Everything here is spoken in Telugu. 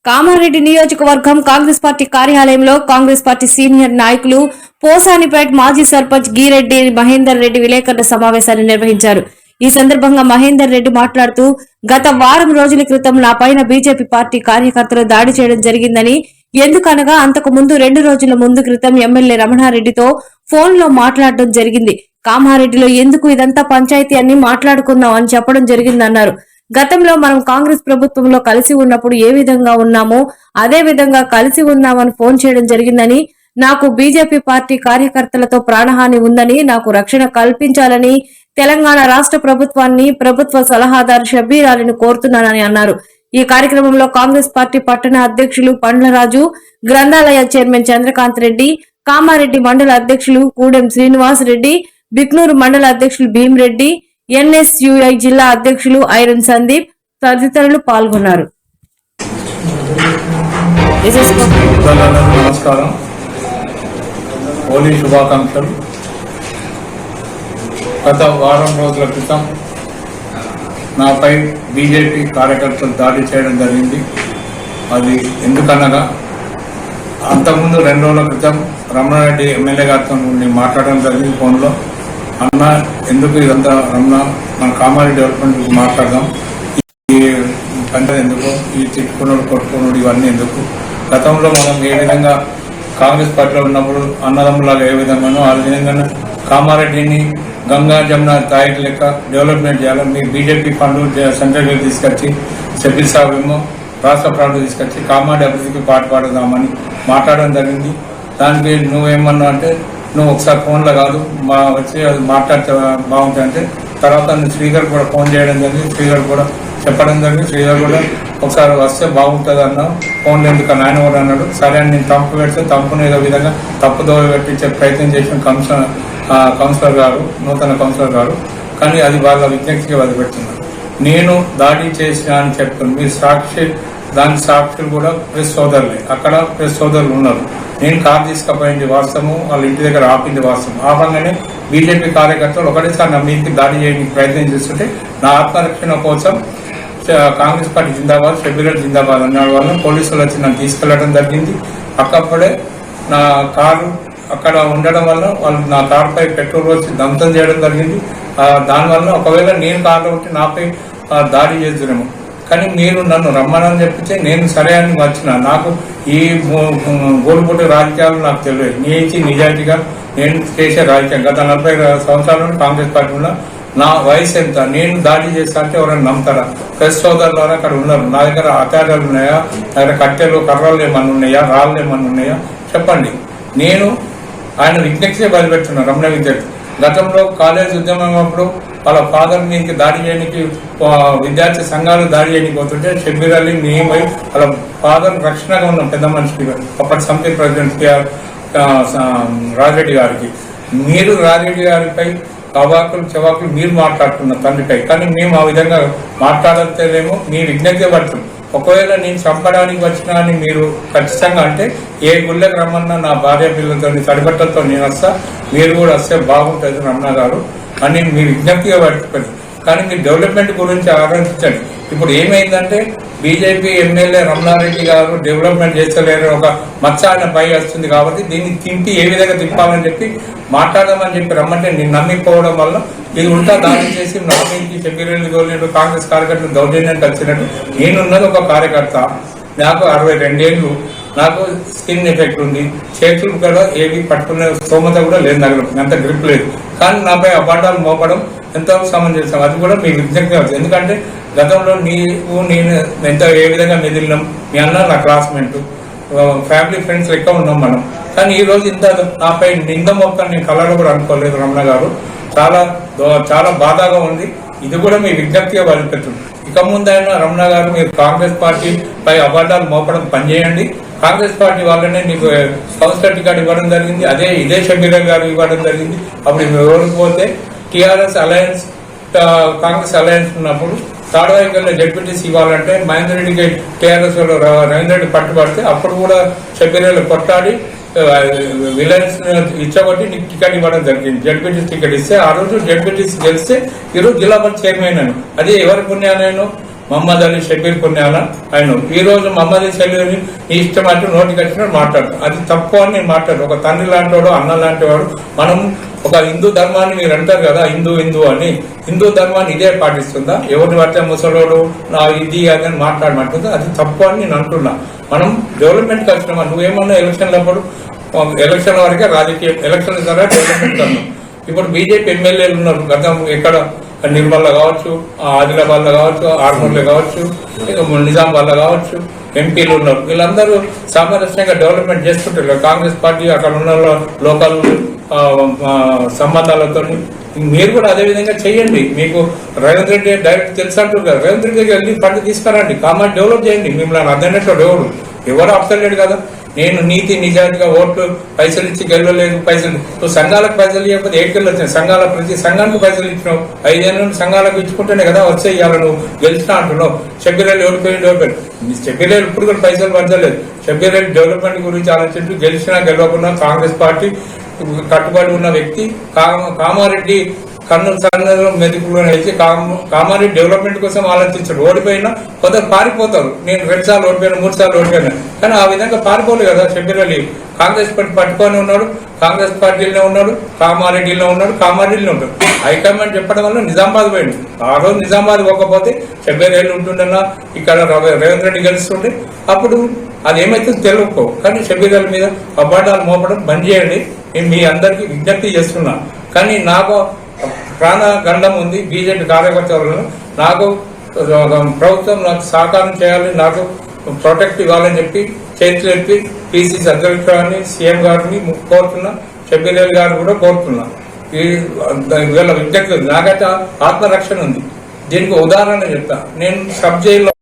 కామారెడ్డి నియోజకవర్గం కాంగ్రెస్ పార్టీ కార్యాలయంలో కాంగ్రెస్ పార్టీ సీనియర్ నాయకులు పోసానిపేట్ మాజీ సర్పంచ్ గీరెడ్డి మహేందర్ రెడ్డి విలేకరుల సమావేశాన్ని నిర్వహించారు. ఈ సందర్భంగా మహేందర్ రెడ్డి మాట్లాడుతూ గత వారం రోజుల క్రితం నా పైన బీజేపీ పార్టీ కార్యకర్తలు దాడి చేయడం జరిగిందని, ఎందుకనగా అంతకు ముందు 2 రోజుల ముందు క్రితం ఎమ్మెల్యే రమణారెడ్డితో ఫోన్ లో మాట్లాడడం జరిగింది. కామారెడ్డిలో ఎందుకు ఇదంతా పంచాయతీ అని మాట్లాడుకుందాం అని చెప్పడం జరిగిందన్నారు. గతంలో మనం కాంగ్రెస్ ప్రభుత్వంలో కలిసి ఉన్నప్పుడు ఏ విధంగా ఉన్నామో అదే విధంగా కలిసి ఉన్నామని ఫోన్ చేయడం జరిగిందని, నాకు బీజేపీ పార్టీ కార్యకర్తలతో ప్రాణహాని ఉందని, నాకు రక్షణ కల్పించాలని తెలంగాణ రాష్ట్ర ప్రభుత్వాన్ని ప్రభుత్వ సలహాదారు షబ్బీర్ అలీని కోరుతున్నానని అన్నారు. ఈ కార్యక్రమంలో కాంగ్రెస్ పార్టీ పట్టణ అధ్యక్షులు పండ్లరాజు, గ్రంథాలయ చైర్మన్ చంద్రకాంత్ రెడ్డి, కామారెడ్డి మండల అధ్యక్షులు కూడెం శ్రీనివాస్ రెడ్డి, బిక్నూరు మండల అధ్యక్షులు భీమిరెడ్డి, ఎన్ఎస్యుఐ జిల్లా అధ్యక్షులు ఐరన్ సందీప్ తదితరులు పాల్గొన్నారు. నమస్కారం, హోలీ శుభాకాంక్షలు. గత వారం రోజుల క్రితం నాపై బీజేపీ కార్యకర్తలు దాడి చేయడం జరిగింది. అది ఎందుకనగా అంతకుముందు 2 రోజుల క్రితం రమణారెడ్డి ఎమ్మెల్యే గారితో మాట్లాడడం జరిగింది ఫోన్లో. అన్న, ఎందుకు ఇదంతా రమణ, మన కామారెడ్డి డెవలప్మెంట్ గురించి మాట్లాడదాం, ఈ పంట ఎందుకు, ఈ తిట్టుకున్నాడు కొట్టుకున్నాడు ఇవన్నీ ఎందుకు, గతంలో మనం ఏ విధంగా కాంగ్రెస్ పార్టీలో ఉన్నప్పుడు అన్నదమ్ములాగా ఏ విధంగానో ఆ విధంగా కామారెడ్డిని గంగా జమున తాయికి లెక్క డెవలప్మెంట్ చేయాలని మీ బీజేపీ ఫండ్ సెంట్రల్ తీసుకొచ్చి షబ్బీర్ సాబ్ ఏమో రాష్ట్ర ఫండ్ తీసుకొచ్చి కామారెడ్డి అభివృద్ధికి పాటుపడదామని మాట్లాడడం జరిగింది. దానికి నువ్వేమన్నా అంటే, నువ్వు ఒకసారి ఫోన్లో కాదు వచ్చి అది మాట్లాడితే బాగుంటుంది అంటే, తర్వాత శ్రీధర్ కూడా ఫోన్ చేయడం జరిగింది. శ్రీధర్ కూడా చెప్పడం జరిగింది. శ్రీధర్ కూడా ఒకసారి వస్తే బాగుంటుంది అన్నా, ఫోన్లో ఎందుకు ఆయన కూడా అన్నాడు. సరే అని నేను తప్పు పెడితే తప్పును ఏదో విధంగా తప్పుదోవ పెట్టించే ప్రయత్నం చేసిన కౌన్సిలర్ గారు, నూతన కౌన్సిలర్ గారు, కానీ అది వాళ్ళ విజ్ఞప్తిగా వదిలిపెడుతున్నారు. నేను దాడి చేసిన అని చెప్తున్నాను. మీ దానికి సాక్షులు కూడా ప్రెస్ సోదరులే, అక్కడ ప్రెస్ సోదరులు ఉన్నారు. నేను కారు తీసుకుపోయింది వాస్తవం, వాళ్ళ ఇంటి దగ్గర ఆపింది వాస్తవం. ఆపంగానే బీజేపీ కార్యకర్తలు ఒకటేసారి నా మీదకి దాడి చేయడానికి ప్రయత్నం చేస్తుంటే నా ఆత్మరక్షణ కోసం కాంగ్రెస్ పార్టీ జిందాబాద్, షబ్బీర్ అలీ జిందాబాద్ అన్న వల్ల పోలీసులు వచ్చి నన్ను తీసుకెళ్లడం జరిగింది. అక్కడే నా కారు అక్కడ ఉండడం వల్ల వాళ్ళు నా కారుపై పెట్రోల్ వచ్చి దంతం చేయడం జరిగింది. దానివల్ల ఒకవేళ నేను కారులో ఉంటే నాపై దాడి చేస్తున్నాము. కానీ మీరు నన్ను రమ్మనని చెప్తే నేను సరే అని వచ్చిన. నాకు ఈ గోలుపుట్టి రాజకీయాలు నాకు తెలియదు. నిజాయితీగా నేను చేసే రాజకీయం గత 40 సంవత్సరాలు కాంగ్రెస్ పార్టీలో నా వయసు ఎంత, నేను దాడి చేస్తా అంటే ఎవరైనా నమ్ముతారా? ప్రెస్ సోదరులు అక్కడ ఉన్నారు. నా దగ్గర ఆచారాలు ఉన్నాయా, నా దగ్గర కట్టెలు కర్రలు ఏమన్నా ఉన్నాయా, రాళ్ళు ఏమన్నా ఉన్నాయా చెప్పండి. నేను ఆయన విజ్ఞప్తిగా బయలుపెడుతున్నాను. రమణ విద్యార్థి గతంలో కాలేజ్ ఉద్యమం అప్పుడు వాళ్ళ ఫాదర్ మీదకి దాడి చేయడానికి విద్యార్థి సంఘాలు దాడి చేయడానికి పోతుంటే షబ్బీర్ అలీ మేమై వాళ్ళ ఫాదర్ రక్షణగా ఉన్నాం పెద్ద మనిషికి, అప్పటి సమితి ప్రెసిడెంట్ రాజిరెడ్డి గారికి. మీరు రాజిరెడ్డి గారిపై అవాకులు చెవాకులు మీరు మాట్లాడుతున్నారు తండ్రిపై, కానీ మేము ఆ విధంగా మాట్లాడలేమో. మీ విజ్ఞప్తి పడుతుంది. ఒకవేళ నేను చంపడానికి వచ్చినా అని మీరు ఖచ్చితంగా అంటే ఏ గుళ్ళకి రమ్మన్నా నా భార్య పిల్లలతో తడిబట్టలతో నేను వస్తా, మీరు కూడా వస్తే బాగుంటుంది రమణ గారు అని మీ విజ్ఞప్తిగా పట్టుకోండి. కానీ మీరు డెవలప్మెంట్ గురించి ఆలోచించండి. ఇప్పుడు ఏమైందంటే బీజేపీ ఎమ్మెల్యే రమణారెడ్డి గారు డెవలప్మెంట్ చేస్తలేరు, ఒక మచ్చ ఆయన పై వస్తుంది. కాబట్టి దీన్ని తింపి ఏ విధంగా తిప్పాలని చెప్పి మాట్లాడదామని చెప్పి రమ్మంటే నేను నమ్మిపోవడం వల్ల ఇది ఉంటా దాడి చేసి నా మీదకి షబ్బీర్ అలీ గోలినట్టు కాంగ్రెస్ కార్యకర్తలు దౌర్జన్యానికి వచ్చినట్టు. నేనున్నది ఒక కార్యకర్త, నాకు 62 ఏళ్ళు, నాకు స్కిన్ ఎఫెక్ట్ ఉంది, చేతులు కూడా ఏవి పట్టుకునే స్తోమత కూడా లేదు, నాకు అంత గ్రిప్ లేదు. కానీ నాపై అపార్థాలు మోపడం ఎంతో సమంజసం. అది కూడా మీ విజ్ఞప్తి అవుతుంది. ఎందుకంటే గతంలో నేను ఏ విధంగా మెదిలినాం, మీ అన్న నా క్లాస్మేట్, ఫ్యామిలీ ఫ్రెండ్స్ లెక్క ఉన్నాం మనం. కానీ ఈ రోజు ఇంత నాపై నింద మొత్తం నేను కళలో కూడా అనుకోలేదు రమణ గారు. చాలా బాధగా ఉంది. ఇది కూడా మీ విజ్ఞప్తిగా వదిలిపెట్టుంది. ఇక ముందైనా రమణ గారు మీరు కాంగ్రెస్ పార్టీ పై అబద్ధాలు మోపడం పనిచేయండి. కాంగ్రెస్ పార్టీ వాళ్ళనే మీకు కౌన్సిలర్ టికెట్ ఇవ్వడం జరిగింది, ఇదే షబ్బీర్ అలీ గారు ఇవ్వడం జరిగింది. అప్పుడు మీరు ఎవరికి పోతే టీఆర్ఎస్ అలయన్స్ కాంగ్రెస్ అలయన్స్ ఉన్నప్పుడు తాడవాయికల్లో జడ్పీటీసీ ఇవ్వాలంటే మహేందర్ రెడ్డికి టీఆర్ఎస్ రవీంద్ర రెడ్డి పట్టుబడితే అప్పుడు కూడా షబ్బీర్ అలీ కొట్టాడి విలన్స్ ఇచ్చబట్టి నీకు టికెట్ ఇవ్వడం జరిగింది. జడ్పీటీసీ టికెట్ ఇస్తే ఆ రోజు జడ్పీటీసీ గెలిస్తే ఈరోజు జిల్లా పరిషత్ చైర్మన్ అను. అది ఎవరి పుణ్యాలను మహమ్మద్ అలీ షబీర్ పుణ్యాల ఆయన ఈ రోజు మహమ్మద్ అలీ షబీర్ని నీ ఇష్టం అంటే నోటికి వచ్చినట్టు మాట్లాడతాం. అది తప్పు అని నేను మాట్లాడు. ఒక తండ్రి లాంటి వాడు, అన్న లాంటి వాడు. మనం ఒక హిందూ ధర్మాన్ని మీరు అంటారు కదా, హిందూ అని, హిందూ ధర్మాన్ని ఇదే పాటిస్తుందా? ఎవరిని పడితే ముసలోడు నా ఇది అని మాట్లాడమంటుందా? అది తప్పు అని నేను అంటున్నా. మనం డెవలప్మెంట్కి వచ్చినామా? నువ్వేమన్నా ఎలక్షన్లప్పుడు ఎలక్షన్ వరకే రాజకీయం, ఎలక్షన్ ద్వారా డెవలప్మెంట్ అన్నాం. ఇప్పుడు బీజేపీ ఎమ్మెల్యేలు ఉన్నారు గతం ఎక్కడ, నిర్మల్లో కావచ్చు, ఆదిలాబాద్లో కావచ్చు, ఆర్మూర్లో కావచ్చు, నిజామాబాద్లో కావచ్చు, ఎంపీలు ఉన్నారు. వీళ్ళందరూ సామరస్యంగా డెవలప్మెంట్ చేసుకుంటారు. కాంగ్రెస్ పార్టీ అక్కడ ఉన్న లోకల్ సంబంధాలతో మీరు కూడా అదే విధంగా చేయండి. మీకు రేవంత్ రెడ్డి డైరెక్ట్ తెలుసు అంటారు కదా, రేవంత్ రెడ్డికి వెళ్ళి ఫండ్ తీసుకురండి, కామన్ డెవలప్ చేయండి. మిమ్మల్ని అర్థమైనట్టు ఎవరు అవసరం కదా. నేను నీతి నిజాయితీగా ఓట్లు పైసలు ఇచ్చి గెలవలేదు, పైసలు సంఘాలకు పైసలు ఇవ్వకపోతే ఏడుకెళ్ళి వచ్చినాయి. ప్రతి సంఘానికి పైసలు ఇచ్చినావు, 5 ఏళ్ళ నుండి సంఘాలకు ఇచ్చుకుంటేనే కదా వచ్చే ఇవ్వాలి. నువ్వు గెలిచినా అంటున్నావు. షబ్బీరెడ్డి ఓడిపోయింది. షబ్బీరెడ్డి ఇప్పుడు కూడా పైసలు పంచలేదు. షబ్బీరెడ్డి డెవలప్మెంట్ గురించి ఆలోచించి గెలిచినా గెలవకుండా కాంగ్రెస్ పార్టీ కట్టుబడి ఉన్న వ్యక్తి. కామారెడ్డి కర్నూలు మెదికులో వేసి కామారెడ్డి డెవలప్మెంట్ కోసం ఆలోచించాడు. ఓడిపోయినా కొందరు పారిపోతారు. నేను 2 సార్లు ఓడిపోయాను, 3 సార్లు ఓడిపోయాను, కానీ ఆ విధంగా పారిపోలేదు కదా. షబ్బీరెడ్డి కాంగ్రెస్ పార్టీ పట్టుకొని ఉన్నాడు, కాంగ్రెస్ పార్టీలోనే ఉన్నాడు, కామారెడ్డిలో ఉన్నాడు, కామారెడ్డిలో ఉంటాడు. హైకమాండ్ చెప్పడం వల్ల నిజామాబాద్ పోయింది. ఆ రోజు నిజామాబాద్ పోకపోతే షబ్బీరెడ్డి ఉంటుండన్నా, ఇక్కడ రేవంత్ రెడ్డి గెలుస్తుండే. అప్పుడు అది ఏమైతే తెలియకో. కానీ షబ్బీరెడ్డి మీద అబద్ధాలు మోపడం బంద్ చేయండి. నేను మీ అందరికీ విజ్ఞప్తి చేస్తున్నా. కానీ నాకు ప్రాణగండం ఉంది బీజేపీ కార్యకర్తలను. నాకు ప్రభుత్వం నాకు సహకారం చేయాలి, నాకు ప్రొటెక్ట్ ఇవ్వాలని చెప్పి చేతులు ఎత్తి పిసిసి అధ్యక్షుడిని, సీఎం గారిని కోరుతున్నా. షబ్బీరెడ్డి గారు కూడా కోరుతున్నా. వీళ్ళ విజ్ఞప్తి నాకైతే ఆత్మరక్షణ ఉంది. దీనికి ఉదాహరణ చెప్తా. నేను సబ్ జైల్లో